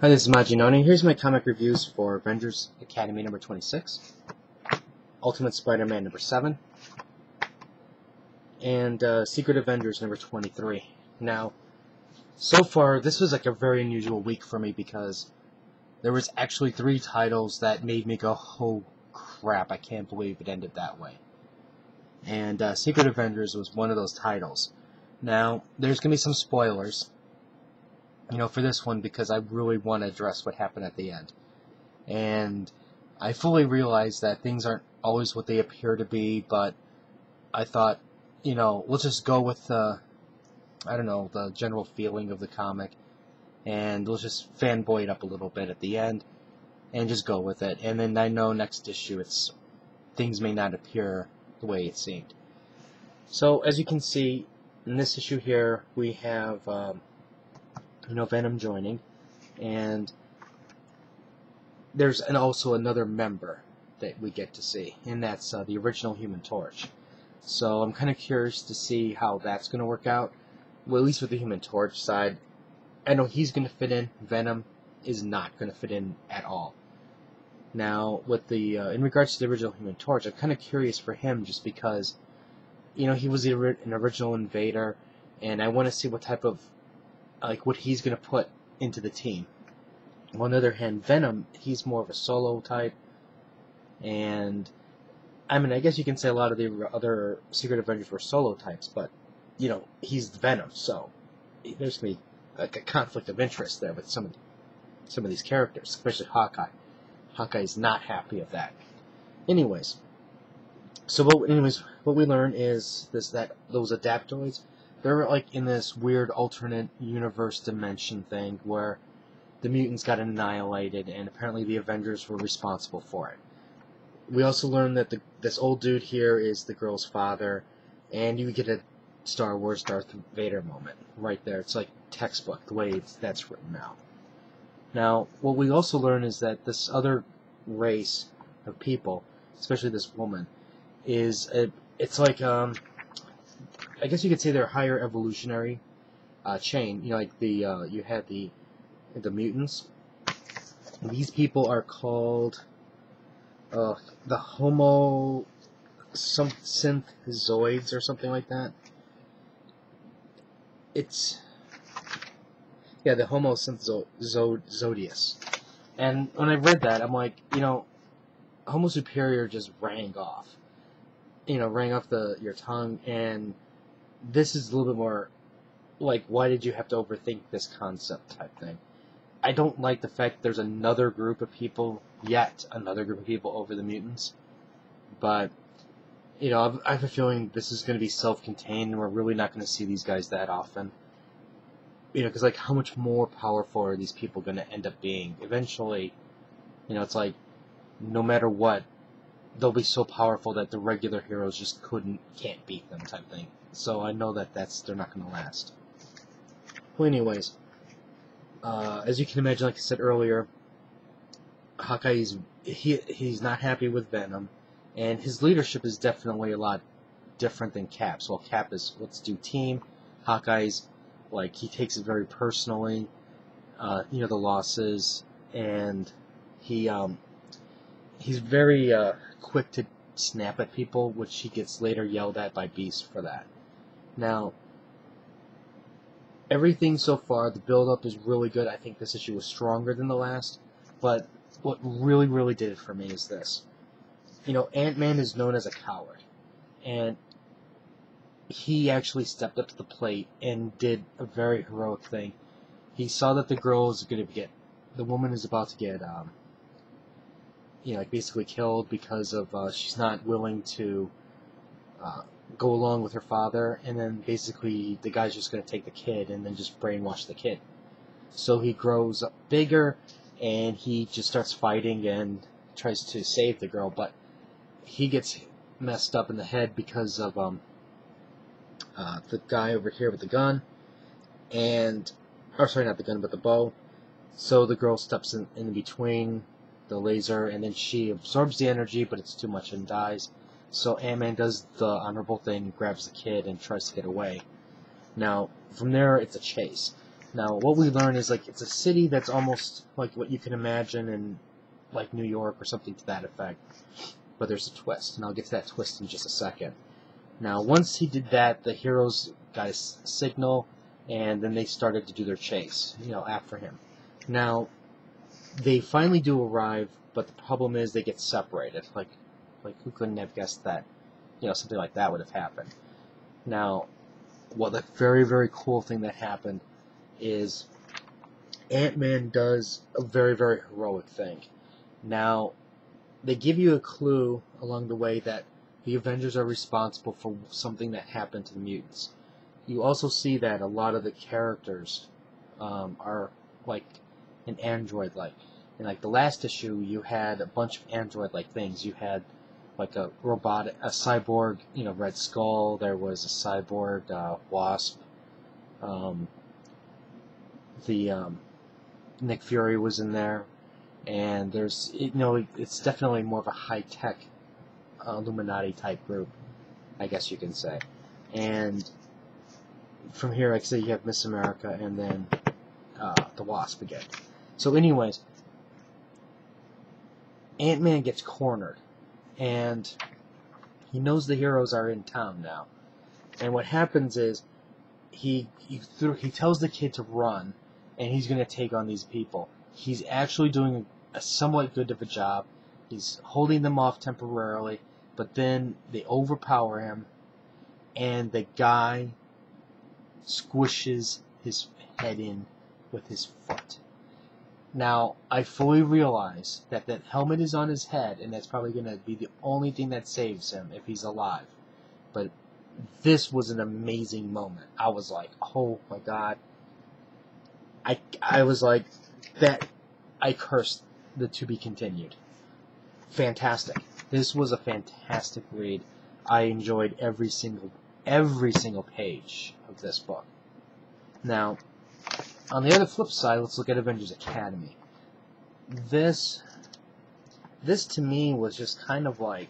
Hi, this is Majinoni. Here's my comic reviews for Avengers Academy number 26, Ultimate Spider-Man number 7, and Secret Avengers number 23. Now, so far, this was like a very unusual week for me because there was actually 3 titles that made me go, oh crap, I can't believe it ended that way. And Secret Avengers was one of those titles. Now, there's going to be some spoilers, for this one because I really want to address what happened at the end. And I fully realize that things aren't always what they appear to be, but I thought, let's just go with the general feeling of the comic, and let's just fanboy it up a little bit at the end, and just go with it. And then I know next issue, things may not appear the way it seemed. So, as you can see, in this issue here, we have, Venom joining, and there's also another member that we get to see, and that's the original Human Torch. So I'm kind of curious to see how that's going to work out. Well, at least with the Human Torch side, I know he's going to fit in. Venom is not going to fit in at all. Now, with the in regards to the original Human Torch, I'm kind of curious for him just because, he was an original invader, and I want to see what type of, what he's going to put into the team. On the other hand, Venom, he's more of a solo type, and I guess you can say a lot of the other Secret Avengers were solo types, but he's Venom, so there's going to be like a conflict of interest there with some of these characters, especially Hawkeye. Hawkeye's not happy of that. Anyways, what we learn is that those adaptoids, they're like in this weird alternate universe dimension thing where the mutants got annihilated, and apparently the Avengers were responsible for it. We also learn that this old dude here is the girl's father, and you get a Star Wars Darth Vader moment right there. It's like textbook, the way that's written out. Now, what we also learn is that this other race of people, especially this woman, it's like, I guess you could say they're higher evolutionary chain. You had the mutants. These people are called the Homo synthezoids or something like that. The Homo synthezoides. And when I read that, I'm like, Homo superior just rang off. Rang off your tongue, and this is a little bit more like, why did you have to overthink this concept type thing? I don't like the fact there's another group of people over the mutants, but I have a feeling this is going to be self-contained, and we're really not going to see these guys that often. Because how much more powerful are these people going to end up being? Eventually, it's like, no matter what, they'll be so powerful that the regular heroes just can't beat them type thing. So I know that they're not going to last. Well, anyways, as you can imagine, like I said earlier, Hawkeye he's not happy with Venom, and his leadership is definitely a lot different than Cap's. Well, Cap is, let's do team. Hawkeye's he takes it very personally, the losses, and he's very quick to snap at people, which he gets later yelled at by Beast for that. Now, everything so far, the build-up is really good. I think this issue was stronger than the last, but what really, really did it for me is this. Ant-Man is known as a coward, and he actually stepped up to the plate and did a very heroic thing. He saw that the woman is about to get, basically killed because of, she's not willing to go along with her father, and then basically the guy's just going to take the kid and then just brainwash the kid. So he grows up bigger, and he just starts fighting and tries to save the girl, but he gets messed up in the head because of the guy over here with the gun, not the gun, but the bow. So the girl steps in between the laser, and then she absorbs the energy, but it's too much and dies. So Ant-Man does the honorable thing, grabs the kid, and tries to get away. Now, from there, it's a chase. Now, what we learn is like it's a city that's almost like what you can imagine in like New York or something to that effect. But there's a twist, and I'll get to that twist in just a second. Now, once he did that, the heroes got a signal, and then they started to do their chase, after him. Now, they finally do arrive, but the problem is they get separated. Like who couldn't have guessed that, something like that would have happened. Now, the very, very cool thing that happened is Ant-Man does a very, very heroic thing. Now, they give you a clue along the way that the Avengers are responsible for something that happened to the mutants. You also see that a lot of the characters are like an android-like. In like the last issue, you had a bunch of android-like things. You had like a cyborg, Red Skull. There was a cyborg Wasp. Nick Fury was in there, and there's it's definitely more of a high-tech Illuminati type group, I guess you can say. And from here, like I say, you have Miss America and then the Wasp again. So anyways, Ant-Man gets cornered, and he knows the heroes are in town now. And what happens is he tells the kid to run, and he's going to take on these people. He's actually doing a somewhat good of a job. He's holding them off temporarily, but then they overpower him, and the guy squishes his head in with his foot. Now, I fully realize that helmet is on his head, and that's probably going to be the only thing that saves him if he's alive. But this was an amazing moment. I was like, oh my god. I was like, I cursed the to be continued. Fantastic. This was a fantastic read. I enjoyed every single page of this book. Now, on the other flip side, let's look at Avengers Academy. This to me was just kind of like,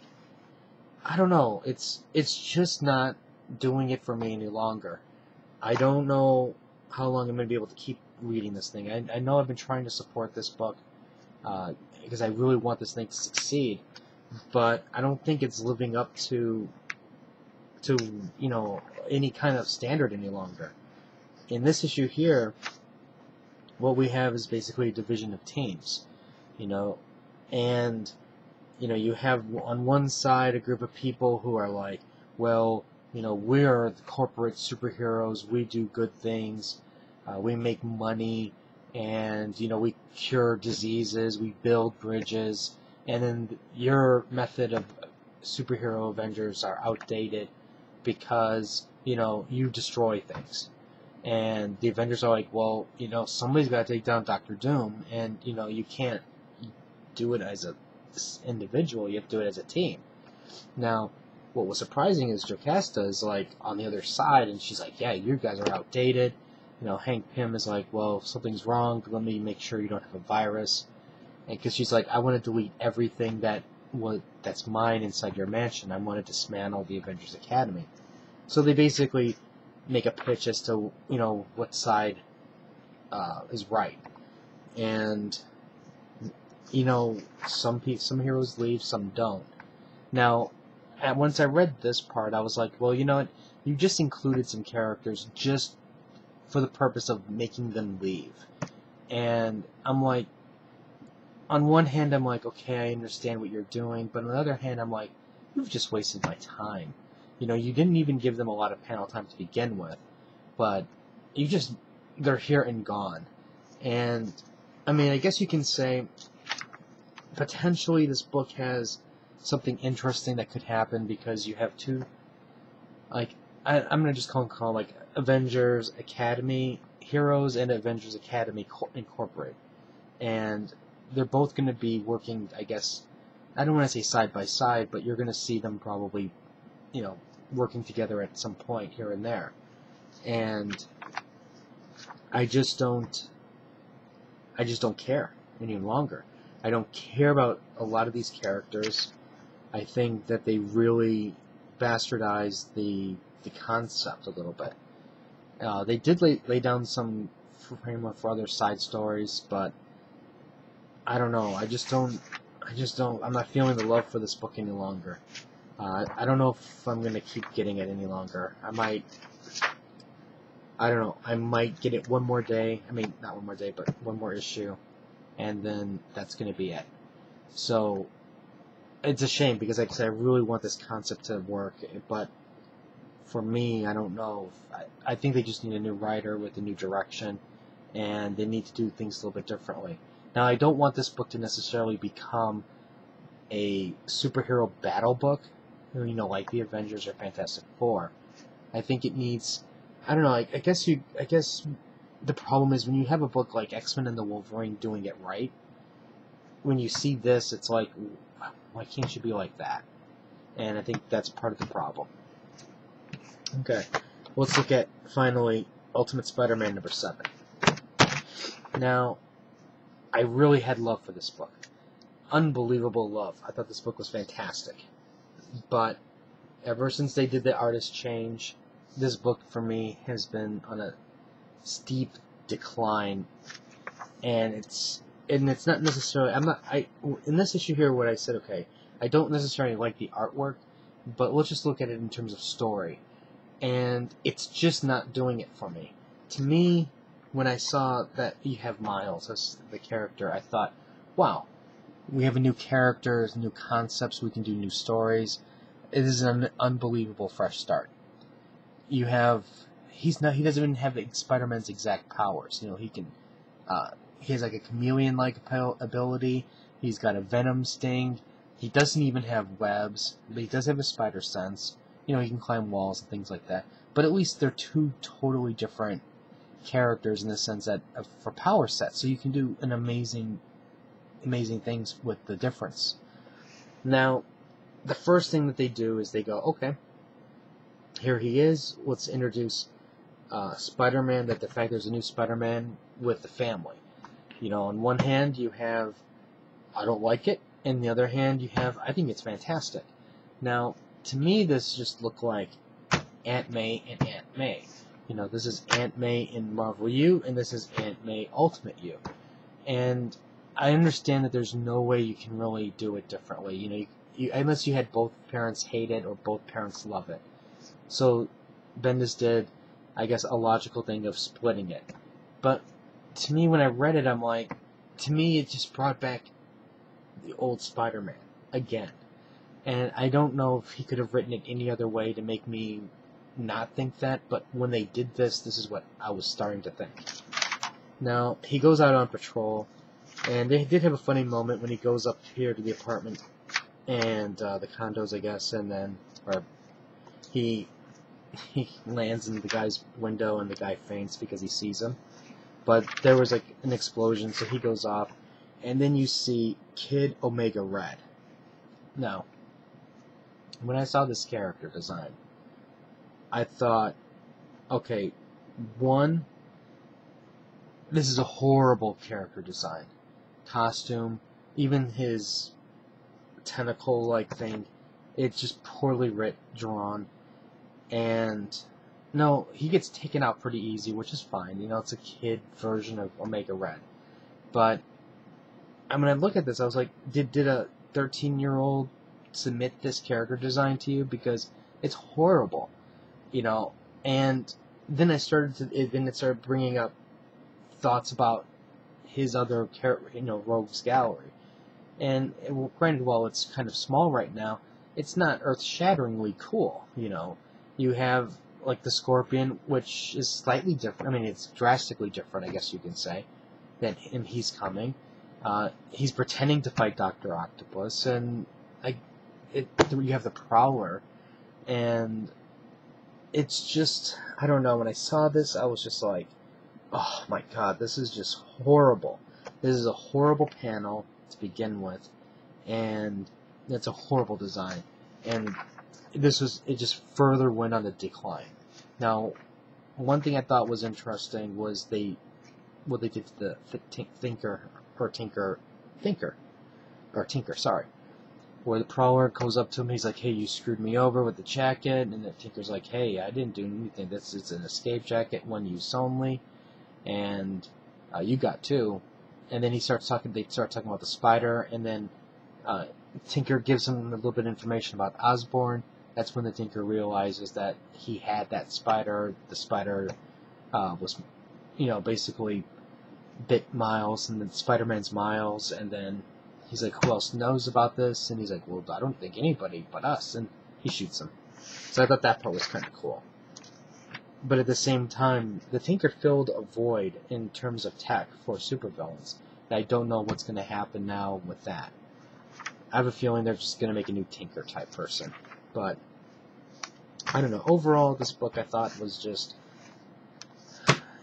I don't know, it's just not doing it for me any longer. I don't know how long I'm going to be able to keep reading this thing. I know I've been trying to support this book because I really want this thing to succeed, but I don't think it's living up to any kind of standard any longer. In this issue here, what we have is basically a division of teams, and you have on one side a group of people who are like, well, we're the corporate superheroes, we do good things, we make money, and we cure diseases, we build bridges, and then your method of superhero Avengers are outdated because you destroy things. And the Avengers are like, well, somebody's got to take down Doctor Doom, and you can't do it as an individual, you have to do it as a team. Now, what was surprising is Jocasta is like on the other side, and she's like, yeah, you guys are outdated. Hank Pym is like, well, something's wrong, let me make sure you don't have a virus. And because she's like, I want to delete everything that's mine inside your mansion. I want to dismantle the Avengers Academy. So they basically make a pitch as to what side is right, and some heroes leave, some don't. Now, once I read this part, I was like, well, you know what? You just included some characters just for the purpose of making them leave, and I'm like, on one hand, I'm like, okay, I understand what you're doing, but on the other hand, I'm like, you've just wasted my time. You didn't even give them a lot of panel time to begin with, but they're here and gone. And, I mean, I guess you can say, potentially this book has something interesting that could happen because you have two, like, I'm going to just call them like Avengers Academy Heroes and Avengers Academy Incorporated. And they're both going to be working, I guess, I don't want to say side by side, but you're going to see them probably, working together at some point here and there. And I just don't care any longer. I don't care about a lot of these characters. I think that they really bastardized the concept a little bit. They did lay down some framework for other side stories, but I don't know. I just don't. I'm not feeling the love for this book any longer. I don't know if I'm gonna keep getting it any longer. I might. I don't know. I might get it one more day. I mean, not one more day, but one more issue, and then that's gonna be it. So it's a shame because, like I said, I really want this concept to work, but for me, I don't know. I think they just need a new writer with a new direction, and they need to do things a little bit differently. Now, I don't want this book to necessarily become a superhero battle book, like the Avengers or Fantastic Four. I think it needs. I don't know. I guess the problem is when you have a book like X-Men and the Wolverine doing it right. When you see this, it's like, why can't you be like that? And I think that's part of the problem. Okay, let's look at, finally, Ultimate Spider-Man number 7. Now, I really had love for this book. Unbelievable love. I thought this book was fantastic. But ever since they did the artist change, this book for me has been on a steep decline. And it's not necessarily, in this issue here, what I said, okay, I don't necessarily like the artwork, but let's just look at it in terms of story. And it's just not doing it for me. To me, when I saw that you have Miles as the character, I thought, wow, we have a new character, new concepts, we can do new stories. It is an unbelievable fresh start. He doesn't even have Spider-Man's exact powers. He has like a chameleon-like ability. He's got a venom sting. He doesn't even have webs, but he does have a spider sense. He can climb walls and things like that. But at least they're two totally different characters in the sense that for power sets, so you can do an amazing things with the difference. Now, the first thing that they do is they go, okay, here he is. Let's introduce Spider-Man. That the fact there's a new Spider-Man with the family. On one hand you have, I don't like it, and on the other hand you have, I think it's fantastic. Now, to me, this just looked like Aunt May and Aunt May. This is Aunt May in Marvel U, and this is Aunt May Ultimate U. And I understand that there's no way you can really do it differently. Unless you had both parents hate it or both parents love it. So Bendis did, I guess, a logical thing of splitting it. But to me, when I read it, I'm like, to me, it just brought back the old Spider-Man again. And I don't know if he could have written it any other way to make me not think that, but when they did this is what I was starting to think. Now, he goes out on patrol, and they did have a funny moment when he goes up here to the apartment, and the condos, I guess, and then, he lands in the guy's window, and the guy faints because he sees him. But there was, an explosion, so he goes off, and then you see Kid Omega Red. Now, when I saw this character design, I thought, okay, one, this is a horrible character design. Costume, even his tentacle-like thing, it's just poorly drawn. And, no, he gets taken out pretty easy, which is fine. It's a kid version of Omega Red. But, when I look at this, I was like, did a 13-year-old submit this character design to you? Because it's horrible. And then it started bringing up thoughts about his other Rogues Gallery. And, granted, while it's kind of small right now, it's not earth-shatteringly cool, You have, the Scorpion, which is slightly different. It's drastically different, I guess you can say, than him. He's coming. He's pretending to fight Dr. Octopus, and you have the Prowler, and it's just, I don't know, when I saw this, I was just like, oh my god, this is just horrible. This is a horrible panel to begin with, and it's a horrible design, and it just further went on the decline. Now, one thing I thought was interesting was what they did to the Tinker, where the Prowler goes up to him, he's like, hey, you screwed me over with the jacket, and the Tinker's like, hey, I didn't do anything, it's an escape jacket, one use only, and you got too. And then they start talking about the spider, and then Tinker gives him a little bit of information about Osborn. That's when the Tinker realizes that he had that spider. The spider was, basically bit Miles, and then Spider-Man's Miles, and then he's like, who else knows about this? And he's like, well, I don't think anybody but us, and he shoots him. So I thought that part was kind of cool. But at the same time, the Tinker filled a void in terms of tech for supervillains. And I don't know what's going to happen now with that. I have a feeling they're just going to make a new Tinker type person. But I don't know. Overall, this book I thought was just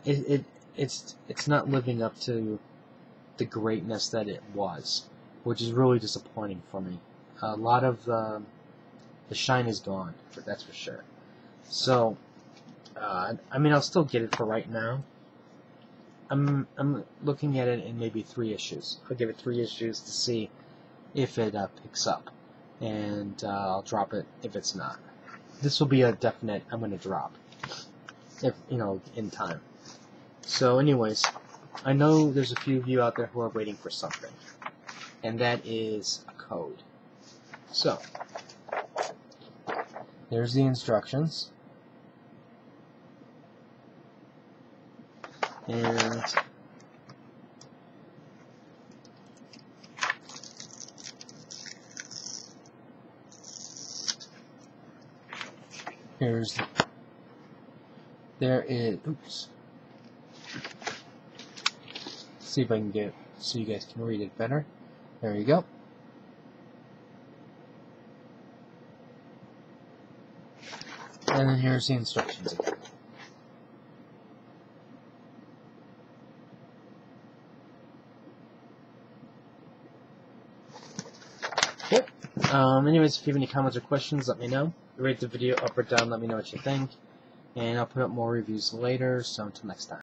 it's not living up to the greatness that it was, which is really disappointing for me. A lot of the shine is gone, that's for sure. So, I'll still get it for right now. I'm looking at it in maybe 3 issues. I'll give it 3 issues to see if it picks up, and I'll drop it if it's not. This will be a definite I'm going to drop, if in time. So, anyways, I know there's a few of you out there who are waiting for something, and that is a code. So, there's the instructions, and there is, oops, see if I can get, so you guys can read it better. There you go. And then here's the instructions again. Yep. Anyways, if you have any comments or questions, let me know. Rate the video up or down, let me know what you think. And I'll put up more reviews later, so until next time.